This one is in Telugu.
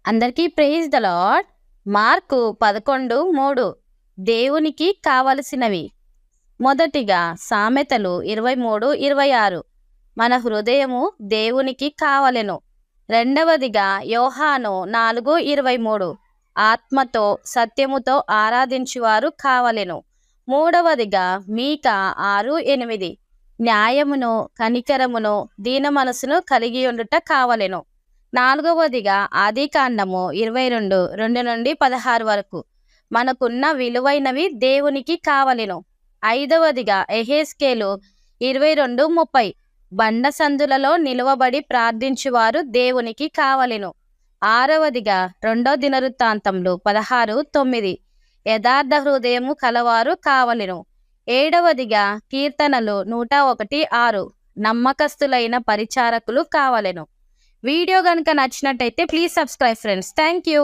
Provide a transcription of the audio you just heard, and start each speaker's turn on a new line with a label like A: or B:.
A: అందరికీ ప్రైజ్ ద లార్డ్. మార్కు 11:3 దేవునికి కావలసినవి. మొదటిగా సామెతలు 23:26 మన హృదయము దేవునికి కావలెను. రెండవదిగా యోహాను 4:23 ఆత్మతో సత్యముతో ఆరాధించువారు కావలెను. మూడవదిగా మీకా 6:8 న్యాయమును కనికరమును దీన మనసును కలిగి ఉండుట కావలెను. నాలుగవదిగా ఆదికాండము 22:2-16 వరకు మనకున్న విలువైనవి దేవునికి కావలెను. ఐదవదిగా యెహెజ్కేలు 22:30 బండ సందులలో నిలువబడి ప్రార్థించువారు దేవునికి కావలెను. ఆరవదిగా 2 దినవృత్తాంతములు 16:9 యథార్థ హృదయము కలవారు కావలెను. ఏడవదిగా కీర్తనలు 101:6 నమ్మకస్తులైన పరిచారకులు కావలెను. వీడియో కనుక నచ్చినట్టయితే please subscribe friends. Thank you.